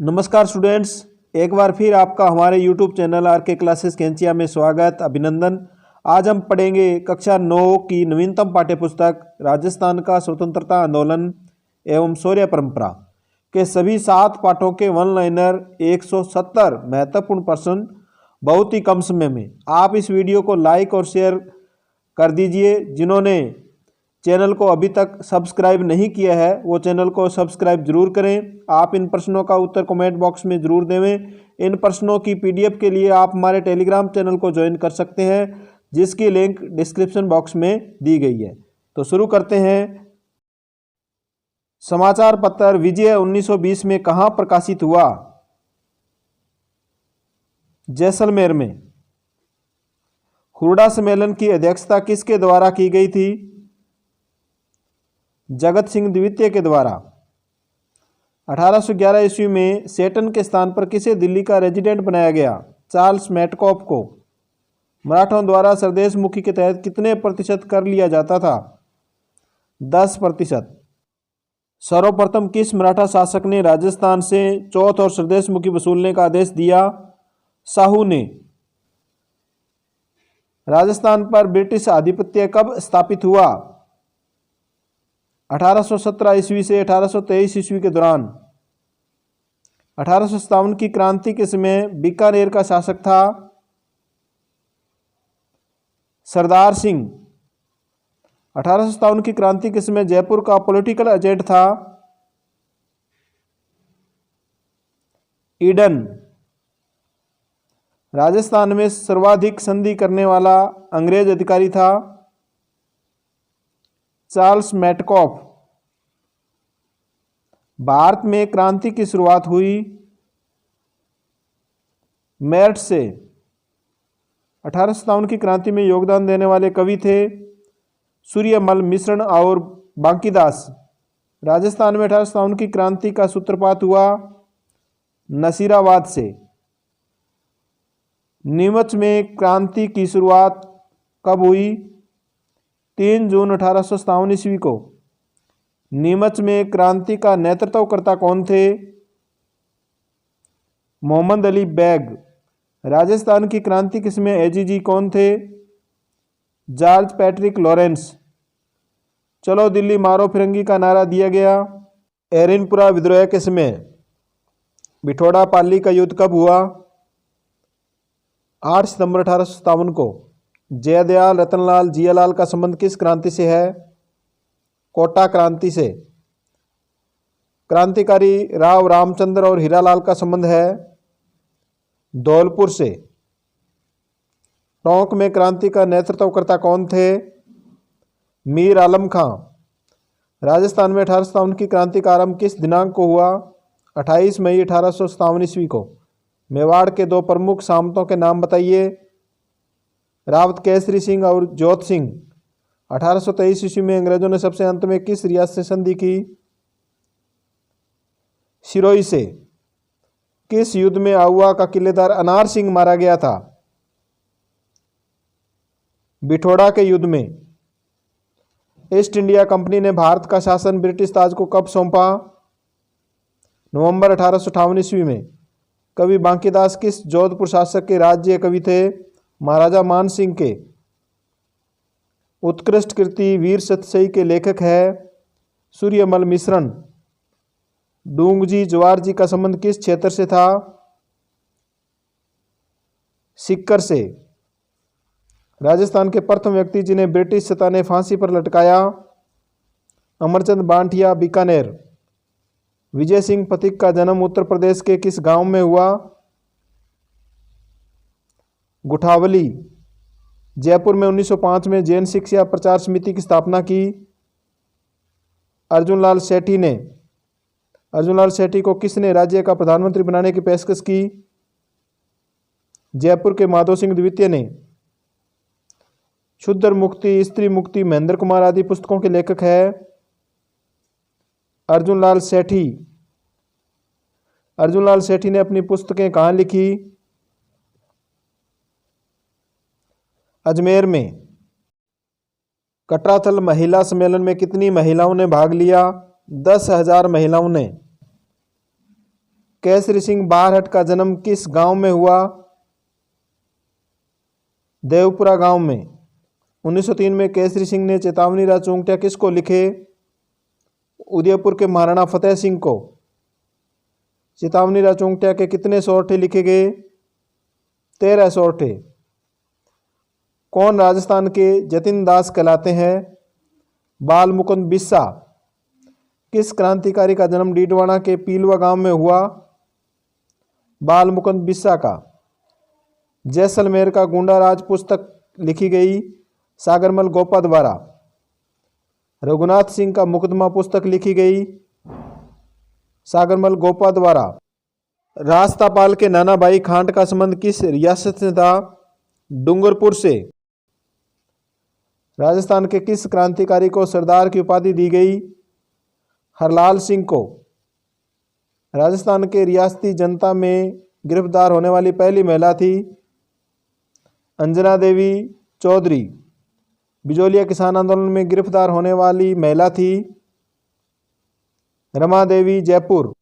नमस्कार स्टूडेंट्स, एक बार फिर आपका हमारे YouTube चैनल आर.के. क्लासेस कैंचिया में स्वागत, अभिनंदन। आज हम पढ़ेंगे कक्षा 9 की नवीनतम पाठ्यपुस्तक राजस्थान का स्वतंत्रता आंदोलन एवं शौर्य परंपरा के सभी 7 पाठों के वन लाइनर 170 महत्वपूर्ण प्रश्न बहुत ही कम समय में। आप इस वीडियो को लाइक और शेयर कर दीजिए। जिन्होंने चैनल को अभी तक सब्सक्राइब नहीं किया है वो चैनल को सब्सक्राइब जरूर करें। आप इन प्रश्नों का उत्तर कमेंट बॉक्स में जरूर देवें। इन प्रश्नों की पीडीएफ के लिए आप हमारे टेलीग्राम चैनल को ज्वाइन कर सकते हैं, जिसकी लिंक डिस्क्रिप्शन बॉक्स में दी गई है। तो शुरू करते हैं। समाचार पत्र विजय 1920 में कहाँ प्रकाशित हुआ? जैसलमेर में। हुरडा सम्मेलन की अध्यक्षता किसके द्वारा की गई थी? जगत सिंह द्वितीय के द्वारा। 1811 ईस्वी में सेटन के स्थान पर किसे दिल्ली का रेजिडेंट बनाया गया? चार्ल्स मेटकॉफ को। मराठों द्वारा स्वदेशमुखी के तहत कितने प्रतिशत कर लिया जाता था? 10%। सर्वप्रथम किस मराठा शासक ने राजस्थान से चौथ और स्वदेशमुखी वसूलने का आदेश दिया? साहू ने। राजस्थान पर ब्रिटिश आधिपत्य कब स्थापित हुआ? 1817 ईस्वी से 1823 ईस्वी के दौरान। 1857 की क्रांति के समय बीकानेर का शासक था सरदार सिंह। 1857 की क्रांति के समय जयपुर का पॉलिटिकल एजेंट था ईडन। राजस्थान में सर्वाधिक संधि करने वाला अंग्रेज अधिकारी था चार्ल्स मेटकॉफ। भारत में क्रांति की शुरुआत हुई मेरठ से। 1857 की क्रांति में योगदान देने वाले कवि थे सूर्यमल मिश्रण और बांकीदास। राजस्थान में 1857 की क्रांति का सूत्रपात हुआ नसीराबाद से। नीमच में क्रांति की शुरुआत कब हुई? 3 जून 1857 ईस्वी को। नीमच में क्रांति का नेतृत्वकर्ता कौन थे? मोहम्मद अली बैग। राजस्थान की क्रांति के समय एजीजी कौन थे? George Patrick Lawrence. चलो दिल्ली मारो फिरंगी का नारा दिया गया एरिनपुरा विद्रोह के समय। बिठोड़ा पाली का युद्ध कब हुआ? 8 सितंबर 1857 को। जयदयाल रतनलाल जियालाल का संबंध किस क्रांति से है? कोटा क्रांति से। क्रांतिकारी राव रामचंद्र और हीरालाल का संबंध है धौलपुर से। टोंक में क्रांति का नेतृत्वकर्ता कौन थे? मीर आलम खां। राजस्थान में 1857 की क्रांति का आरंभ किस दिनांक को हुआ? 28 मई 1857 ईस्वी को। मेवाड़ के 2 प्रमुख सामंतों के नाम बताइए। रावत केसरी सिंह और जोत सिंह। 1823 ईस्वी में अंग्रेजों ने सबसे अंत में किस रियासत से संधि की? सिरोही से। किस युद्ध में आहुआ का किलेदार अनार सिंह मारा गया था? बिठोड़ा के युद्ध में। ईस्ट इंडिया कंपनी ने भारत का शासन ब्रिटिश ताज को कब सौंपा? नवंबर 1858 ईस्वी में। कवि बांकीदास किस जोधपुर शासक के राज्य कवि थे? महाराजा मान सिंह के। उत्कृष्ट कृति वीर सतसई के लेखक है सूर्यमल मिश्रण। डूंगजी जवार जी का संबंध किस क्षेत्र से था? सिक्कर से। राजस्थान के प्रथम व्यक्ति जिन्हें ब्रिटिश सत्ता ने फांसी पर लटकाया? अमरचंद बांठिया, बीकानेर। विजय सिंह पथिक का जन्म उत्तर प्रदेश के किस गांव में हुआ? गुठावली। जयपुर में 1905 में जैन शिक्षा प्रचार समिति की स्थापना की अर्जुनलाल सेठी ने। अर्जुनलाल सेठी को किसने राज्य का प्रधानमंत्री बनाने की पेशकश की? जयपुर के माधो सिंह द्वितीय ने। शूद्र मुक्ति, स्त्री मुक्ति, महेंद्र कुमार आदि पुस्तकों के लेखक है अर्जुनलाल सेठी। अर्जुनलाल सेठी ने अपनी पुस्तकें कहाँ लिखी? अजमेर में। कटराथल महिला सम्मेलन में कितनी महिलाओं ने भाग लिया? 10,000 महिलाओं ने। केसरी सिंह बारहट का जन्म किस गांव में हुआ? देवपुरा गांव में। 1903 में केसरी सिंह ने चेतावनी राज चौंकटिया किसको लिखे? उदयपुर के महाराणा फतेह सिंह को। चेतावनी राज चौंकटिया के कितने सोरठे लिखे गए? 13 सोरठे। कौन राजस्थान के जतिन दास कहलाते हैं? बाल मुकुंद बिस्सा। किस क्रांतिकारी का जन्म डीडवाना के पीलवा गांव में हुआ? बाल मुकुंद बिस्सा का। जैसलमेर का गुंडा राज पुस्तक लिखी गई सागरमल गोपा द्वारा। रघुनाथ सिंह का मुकदमा पुस्तक लिखी गई सागरमल गोपा द्वारा। रास्तापाल के नाना भाई खांट का संबंध किस रियासत से था? डूंगरपुर से। राजस्थान के किस क्रांतिकारी को सरदार की उपाधि दी गई? हरलाल सिंह को। राजस्थान के रियासती जनता में गिरफ्तार होने वाली पहली महिला थी अंजना देवी चौधरी। बिजोलिया किसान आंदोलन में गिरफ्तार होने वाली महिला थी रमा देवी जयपुर।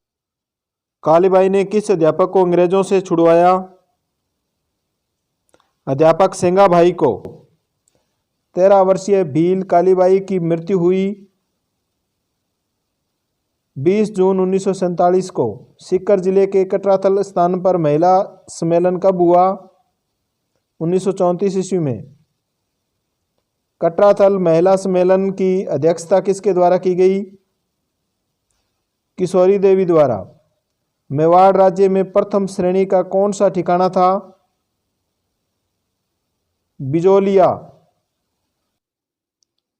कालीबाई ने किस अध्यापक को अंग्रेजों से छुड़वाया? अध्यापक सेंगा भाई को। 13 वर्षीय भील कालीबाई की मृत्यु हुई 20 जून 1947 को। सीकर जिले के कटराथल स्थान पर महिला सम्मेलन कब हुआ? 1934 ईस्वी में। कटराथल महिला सम्मेलन की अध्यक्षता किसके द्वारा की गई? किशोरी देवी द्वारा। मेवाड़ राज्य में प्रथम श्रेणी का कौन सा ठिकाना था? बिजोलिया।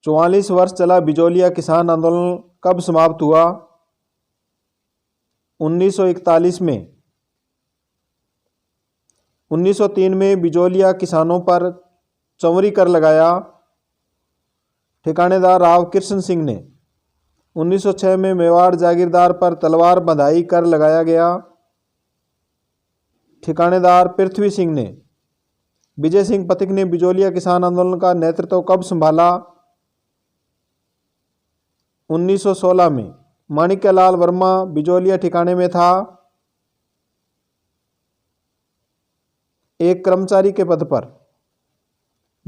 44 वर्ष चला बिजोलिया किसान आंदोलन कब समाप्त हुआ? 1941 में। 1903 में बिजोलिया किसानों पर चौवरी कर लगाया ठिकानेदार राव कृष्ण सिंह ने। 1906 में मेवाड़ जागीरदार पर तलवार बंधाई कर लगाया गया ठिकानेदार पृथ्वी सिंह ने। विजय सिंह पथिक ने बिजोलिया किसान आंदोलन का नेतृत्व कब संभाला? 1916 में। माणिक्यलाल वर्मा बिजोलिया ठिकाने में था एक कर्मचारी के पद पर।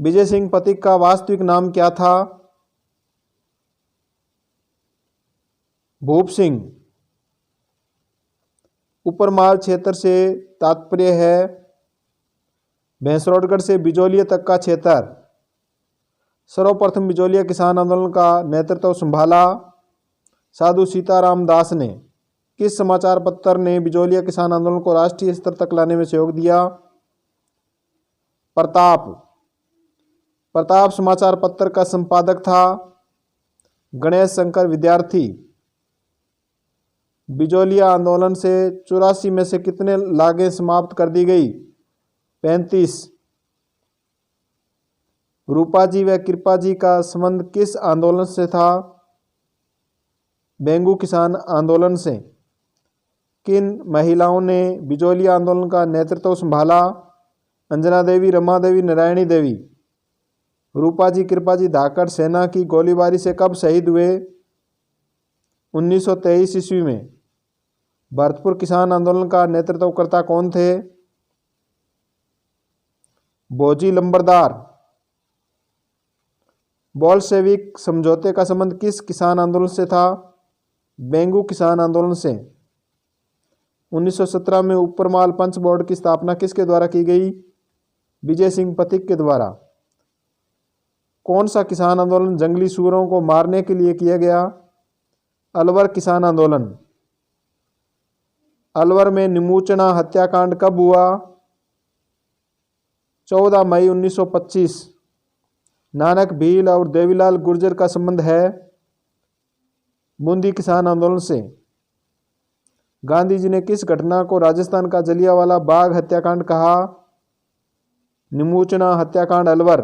विजय सिंह पथिक का वास्तविक नाम क्या था? भूप सिंह। उपरमाल क्षेत्र से तात्पर्य है भैंसरोडगढ़ से बिजोलिया तक का क्षेत्र। सर्वप्रथम बिजोलिया किसान आंदोलन का नेतृत्व संभाला साधु सीताराम दास ने। किस समाचार पत्र ने बिजोलिया किसान आंदोलन को राष्ट्रीय स्तर तक लाने में सहयोग दिया? प्रताप। प्रताप समाचार पत्र का संपादक था गणेश शंकर विद्यार्थी। बिजोलिया आंदोलन से 84 में से कितने लागें समाप्त कर दी गई? 35। रूपाजी व कृपाजी का संबंध किस आंदोलन से था? बेंगू किसान आंदोलन से। किन महिलाओं ने बिजोलिया आंदोलन का नेतृत्व संभाला? अंजना देवी, रमा देवी, नारायणी देवी। रूपाजी कृपाजी धाकड़ सेना की गोलीबारी से कब शहीद हुए? 1923 ईस्वी में। भरतपुर किसान आंदोलन का नेतृत्वकर्ता कौन थे? भोजी लंबरदार। बोल्शेविक समझौते का संबंध किस किसान आंदोलन से था? बेंगू किसान आंदोलन से। 1917 में उपरमाल पंच बोर्ड की स्थापना किसके द्वारा की गई? विजय सिंह पथिक के द्वारा। कौन सा किसान आंदोलन जंगली सूअरों को मारने के लिए किया गया? अलवर किसान आंदोलन। अलवर में निमूचना हत्याकांड कब हुआ? 14 मई 1925। नानक भील और देवीलाल गुर्जर का संबंध है बूंदी किसान आंदोलन से। गांधी जी ने किस घटना को राजस्थान का जलियांवाला बाग हत्याकांड कहा? निमूचना हत्याकांड अलवर।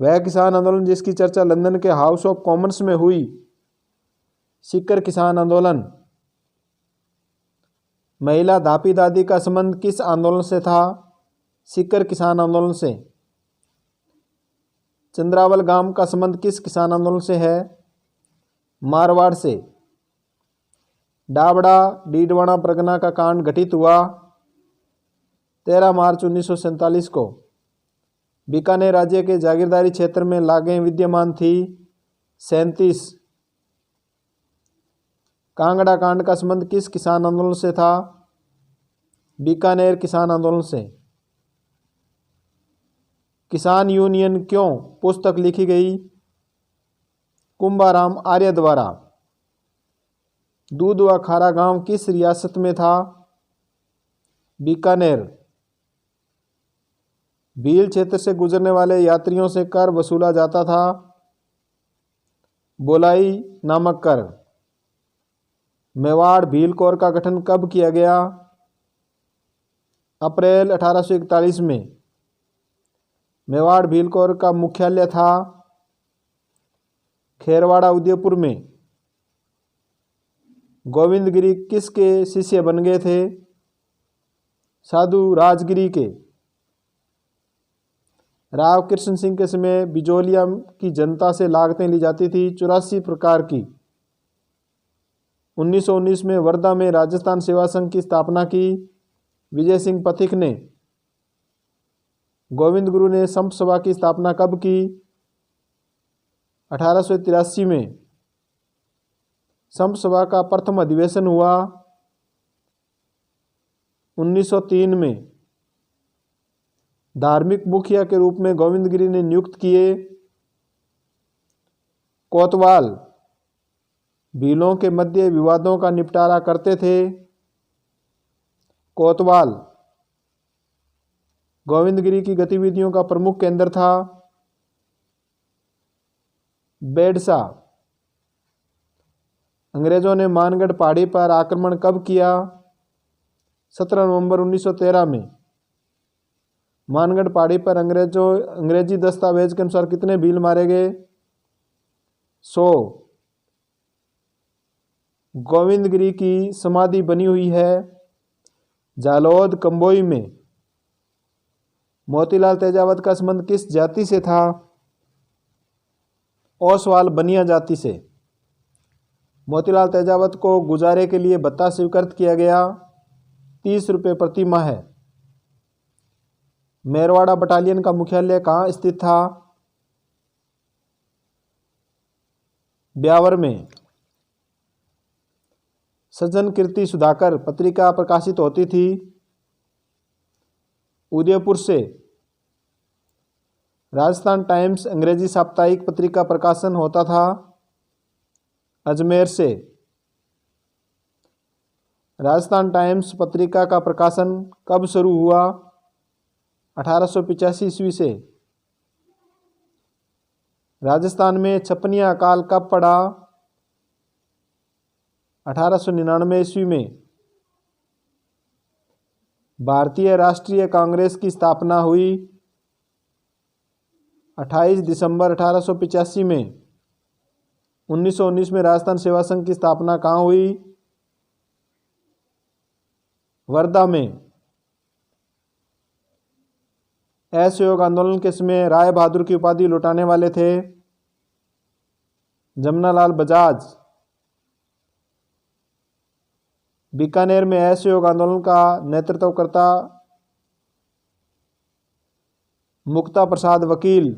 वह किसान आंदोलन जिसकी चर्चा लंदन के हाउस ऑफ कॉमन्स में हुई। सीकर किसान आंदोलन। महिला दापी दादी का संबंध किस आंदोलन से था? सीकर किसान आंदोलन से। चंद्रावल गांव का संबंध किस किसान आंदोलन से है? मारवाड़ से। डाबड़ा डीडवाना परगना का कांड घटित हुआ 13 मार्च 1947 को। बीकानेर राज्य के जागीरदारी क्षेत्र में लागें विद्यमान थी 37। कांगड़ा कांड का संबंध किस किसान आंदोलन से था? बीकानेर किसान आंदोलन से। किसान यूनियन क्यों पुस्तक लिखी गई? कुंभाराम आर्य द्वारा। दूध व खारा गांव किस रियासत में था? बीकानेर। भील क्षेत्र से गुजरने वाले यात्रियों से कर वसूला जाता था? बोलाई नामक कर। मेवाड़ भील कोर का गठन कब किया गया? अप्रैल 1841 में। मेवाड़ भील कोर का मुख्यालय था खेरवाड़ा उदयपुर में। गोविंदगिरी किसके शिष्य बन गए थे? साधु राजगिरी के। राव कृष्ण सिंह के समय बिजोलिया की जनता से लागतें ली जाती थी 84 प्रकार की। 1919 में वर्धा में राजस्थान सेवा संघ की स्थापना की विजय सिंह पथिक ने। गोविंद गुरु ने संप सभा की स्थापना कब की? 1883 में। संप सभा का प्रथम अधिवेशन हुआ 1903 में। धार्मिक मुखिया के रूप में गोविंदगिरी ने नियुक्त किए कोतवाल। भीलों के मध्य विवादों का निपटारा करते थे कोतवाल। गोविंदगिरी की गतिविधियों का प्रमुख केंद्र था बेडसा। अंग्रेजों ने मानगढ़ पहाड़ी पर आक्रमण कब किया? 17 नवंबर 1913 में। मानगढ़ पहाड़ी पर अंग्रेजी दस्तावेज के अनुसार कितने भील मारे गए? 100। गोविंदगिरी की समाधि बनी हुई है जालोद कंबोई में। मोतीलाल तेजावत का संबंध किस जाति से था? ओसवाल बनिया जाति से। मोतीलाल तेजावत को गुजारे के लिए भत्ता स्वीकृत किया गया 30 रुपये प्रति माह है। मेरवाड़ा बटालियन का मुख्यालय कहाँ स्थित था? ब्यावर में। सज्जन कीर्ति सुधाकर पत्रिका प्रकाशित होती थी उदयपुर से। राजस्थान टाइम्स अंग्रेजी साप्ताहिक पत्रिका प्रकाशन होता था अजमेर से। राजस्थान टाइम्स पत्रिका का प्रकाशन कब शुरू हुआ? 1885 ईस्वी से। राजस्थान में छपनिया अकाल कब पड़ा? 1899 ईस्वी में। भारतीय राष्ट्रीय कांग्रेस की स्थापना हुई 28 दिसंबर 1885 में। 1919 में राजस्थान सेवा संघ की स्थापना कहाँ हुई? वर्धा में। असहयोग आंदोलन के समय राय बहादुर की उपाधि लौटाने वाले थे जमनालाल बजाज। बीकानेर में असहयोग आंदोलन का नेतृत्व करता मुक्ता प्रसाद वकील।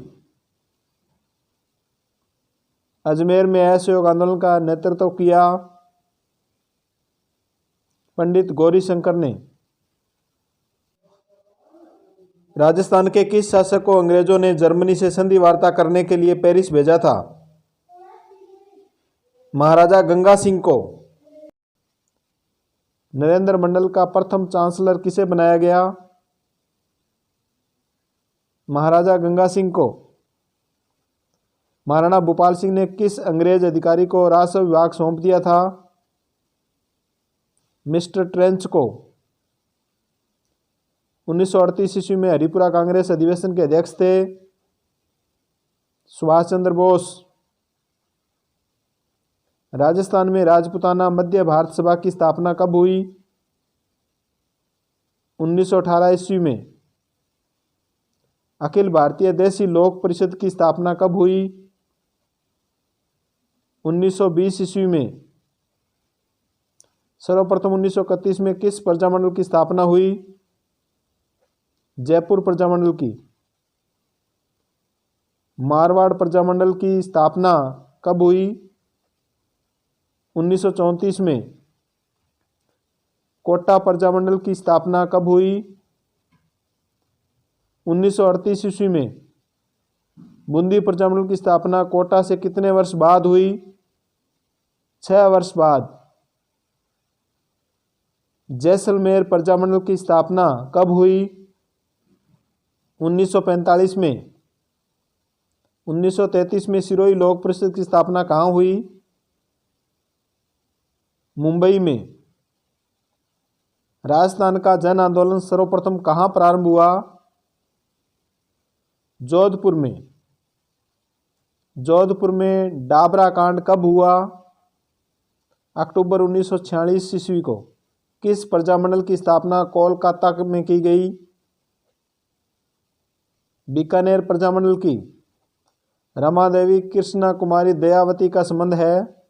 अजमेर में असहयोग आंदोलन का नेतृत्व किया पंडित गौरी शंकर ने। राजस्थान के किस शासक को अंग्रेजों ने जर्मनी से संधि वार्ता करने के लिए पेरिस भेजा था? महाराजा गंगा सिंह को। नरेंद्र मंडल का प्रथम चांसलर किसे बनाया गया? महाराजा गंगा सिंह को। महाराणा भूपाल सिंह ने किस अंग्रेज अधिकारी को राजस्व विभाग सौंप दिया था? मिस्टर ट्रेंच को। 1938 ईस्वी में हरिपुरा कांग्रेस अधिवेशन के अध्यक्ष थे सुभाष चंद्र बोस। राजस्थान में राजपूताना मध्य भारत सभा की स्थापना कब हुई? 1918 ईस्वी में। अखिल भारतीय देशी लोक परिषद की स्थापना कब हुई? 1920 ईस्वी में। सर्वप्रथम 1931 में किस प्रजामंडल की स्थापना हुई? जयपुर प्रजामंडल की। मारवाड़ प्रजामंडल की स्थापना कब हुई? 1934 में। कोटा प्रजामंडल की स्थापना कब हुई? 1938 ईस्वी में। बूंदी प्रजामंडल की स्थापना कोटा से कितने वर्ष बाद हुई? 6 वर्ष बाद। जैसलमेर प्रजामंडल की स्थापना कब हुई? 1945 में। 1933 में सिरोही लोक परिषद की स्थापना कहाँ हुई? मुंबई में। राजस्थान का जन आंदोलन सर्वप्रथम कहाँ प्रारंभ हुआ? जोधपुर में। जोधपुर में डाबरा कांड कब हुआ? अक्टूबर 1946 ईस्वी को। किस प्रजामंडल की स्थापना कोलकाता में की गई? बीकानेर प्रजामंडल की। रमा देवी कृष्णा कुमारी दयावती का संबंध है?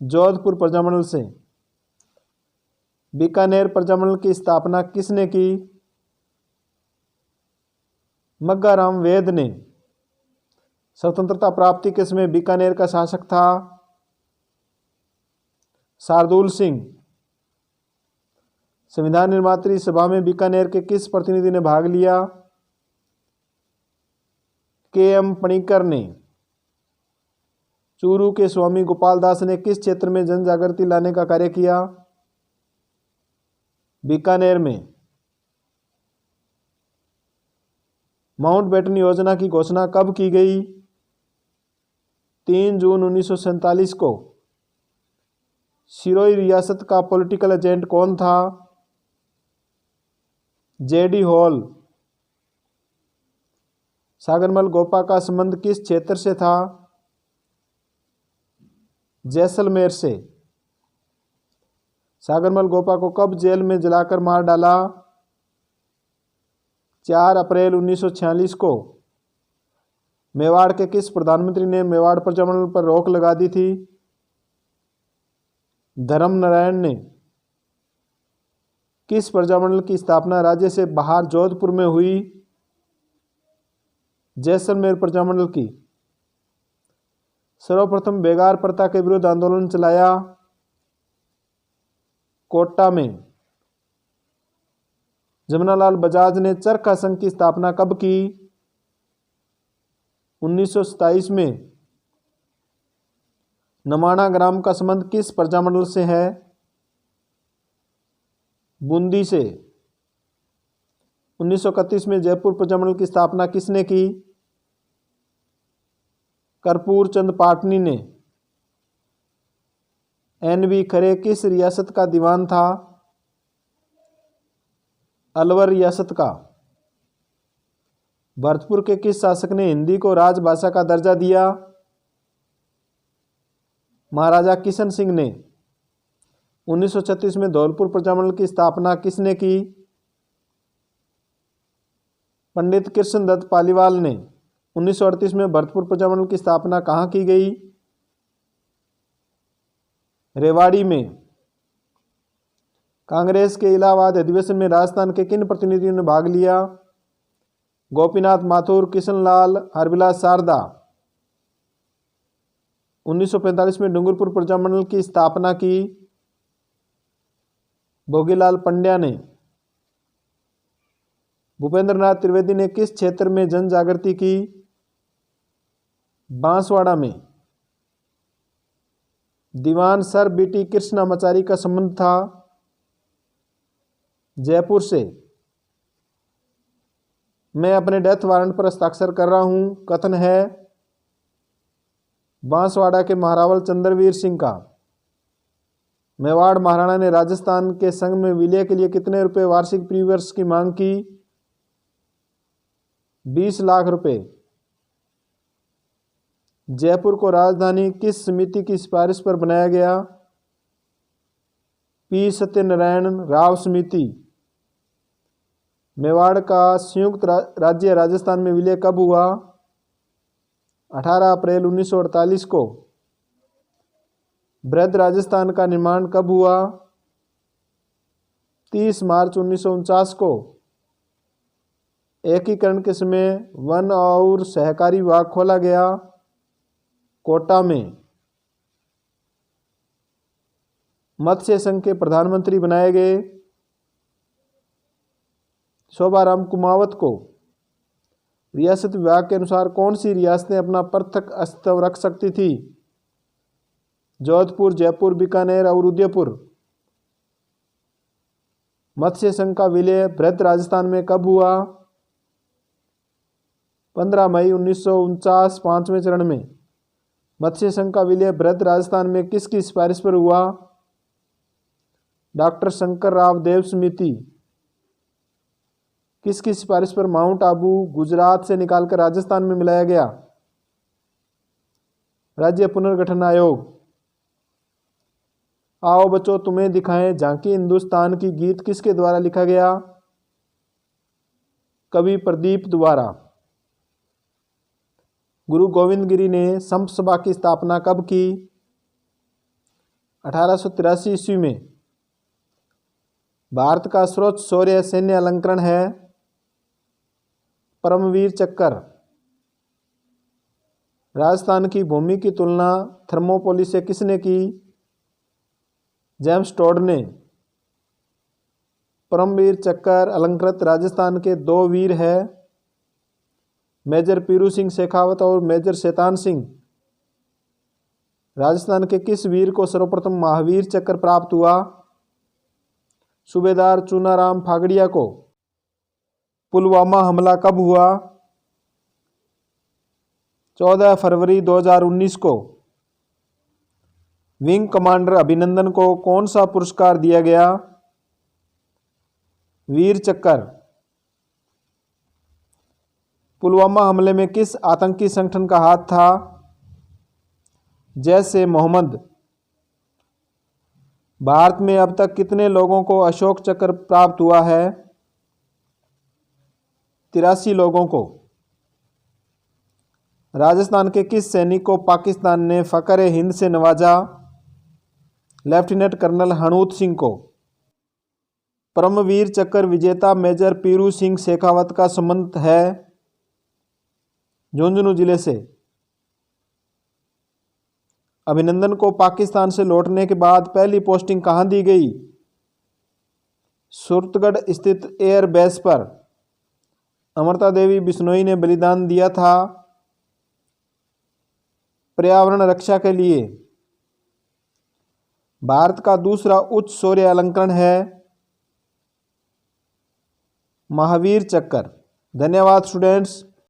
जोधपुर प्रजामंडल से। बीकानेर प्रजामंडल की स्थापना किसने की? मग्गाराम वेद ने। स्वतंत्रता प्राप्ति के समय बीकानेर का शासक था? शार्दुल सिंह। संविधान निर्मात्री सभा में बीकानेर के किस प्रतिनिधि ने भाग लिया? के.एम. पणिक्कर ने। चूरू के स्वामी गोपाल दास ने किस क्षेत्र में जन जागृति लाने का कार्य किया? बीकानेर में। माउंटबेटन योजना की घोषणा कब की गई? 3 जून 1947 को। सिरोही रियासत का पॉलिटिकल एजेंट कौन था? जे.डी. हॉल। सागरमल गोपा का संबंध किस क्षेत्र से था? जैसलमेर से। सागरमल गोपा को कब जेल में जलाकर मार डाला? 4 अप्रैल 1946 को। मेवाड़ के किस प्रधानमंत्री ने मेवाड़ प्रजामंडल पर रोक लगा दी थी? धर्मनारायण ने। किस प्रजामंडल की स्थापना राज्य से बाहर जोधपुर में हुई? जैसलमेर प्रजामंडल की। सर्वप्रथम बेगार प्रथा के विरुद्ध आंदोलन चलाया? कोटा में। जमनालाल बजाज ने चरखा संघ की स्थापना कब की? 1927 में। नमाणा ग्राम का संबंध किस प्रजामंडल से है? बूंदी से। 1931 में जयपुर प्रजामंडल की स्थापना किसने की? कर्पूर चंद पाटनी ने। एन.वी. खरे किस रियासत का दीवान था? अलवर रियासत का। भरतपुर के किस शासक ने हिंदी को राजभाषा का दर्जा दिया? महाराजा किशन सिंह ने। 1936 में धौलपुर प्रजामंडल की स्थापना किसने की? पंडित कृष्णदत्त पालीवाल ने। 1938 में भरतपुर प्रजामंडल की स्थापना कहाँ की गई? रेवाड़ी में। कांग्रेस के इलाहाबाद अधिवेशन में राजस्थान के किन प्रतिनिधियों ने भाग लिया? गोपीनाथ माथुर, किशनलाल, हरविलास शारदा। 1945 में डूंगरपुर प्रजामंडल की स्थापना की? भोगीलाल पंड्या ने। भूपेंद्रनाथ त्रिवेदी ने किस क्षेत्र में जन जागृति की? बांसवाड़ा में। दीवान सर बी.टी. कृष्णामाचारी का संबंध था? जयपुर से। मैं अपने डेथ वारंट पर हस्ताक्षर कर रहा हूं कथन है? बांसवाड़ा के महारावल चंद्रवीर सिंह का। मेवाड़ महाराणा ने राजस्थान के संघ में विलय के लिए कितने रुपए वार्षिक प्रीवर्ष की मांग की? 20 लाख रुपए। जयपुर को राजधानी किस समिति की सिफारिश पर बनाया गया? पी. सत्यनारायण राव समिति। मेवाड़ का संयुक्त राज्य राजस्थान में विलय कब हुआ? 18 अप्रैल 1948 को। बृहद राजस्थान का निर्माण कब हुआ? 30 मार्च 1949 को। एकीकरण के समय वन और सहकारी विभाग खोला गया? कोटा में। मत्स्य संघ के प्रधानमंत्री बनाए गए? शोभाराम कुमावत को। रियासत विभाग के अनुसार कौन सी रियासतें अपना पृथक अस्तित्व रख सकती थी? जोधपुर, जयपुर, बीकानेर और उदयपुर। मत्स्य संघ का विलय बृहद राजस्थान में कब हुआ? 15 मई 1949 पांचवें चरण में। मत्स्य संघ का विलय बृहद राजस्थान में किसकी सिफारिश पर हुआ? डॉक्टर शंकर राव देव समिति। किसकी सिफारिश पर माउंट आबू गुजरात से निकालकर राजस्थान में मिलाया गया? राज्य पुनर्गठन आयोग। आओ बच्चों तुम्हें दिखाएं झांकी हिंदुस्तान की गीत किसके द्वारा लिखा गया? कवि प्रदीप द्वारा। गुरु गोविंद गिरी ने संप सभा की स्थापना कब की? 1883 ईस्वी में। भारत का सर्वोच्च शौर्य सैन्य अलंकरण है? परमवीर चक्र। राजस्थान की भूमि की तुलना थर्मोपोली से किसने की? जेम्स टोड ने। परमवीर चक्र अलंकृत राजस्थान के दो वीर हैं, मेजर पीरू सिंह शेखावत और मेजर शैतान सिंह। राजस्थान के किस वीर को सर्वप्रथम महावीर चक्र प्राप्त हुआ? सूबेदार चूनाराम फागड़िया को। पुलवामा हमला कब हुआ? 14 फरवरी 2019 को। विंग कमांडर अभिनंदन को कौन सा पुरस्कार दिया गया? वीर चक्र। पुलवामा हमले में किस आतंकी संगठन का हाथ था? जैश-ए-मोहम्मद। भारत में अब तक कितने लोगों को अशोक चक्र प्राप्त हुआ है? 83 लोगों को। राजस्थान के किस सैनिक को पाकिस्तान ने फखर-ए-हिंद से नवाजा? लेफ्टिनेंट कर्नल हनूत सिंह को। परमवीर चक्र विजेता मेजर पीरू सिंह शेखावत का संबंध है झुंझुनू जिले से। अभिनंदन को पाकिस्तान से लौटने के बाद पहली पोस्टिंग कहां दी गई? सूरतगढ़ स्थित एयर बेस पर। अमृता देवी बिश्नोई ने बलिदान दिया था पर्यावरण रक्षा के लिए। भारत का दूसरा उच्च शौर्य अलंकरण है महावीर चक्र। धन्यवाद स्टूडेंट्स।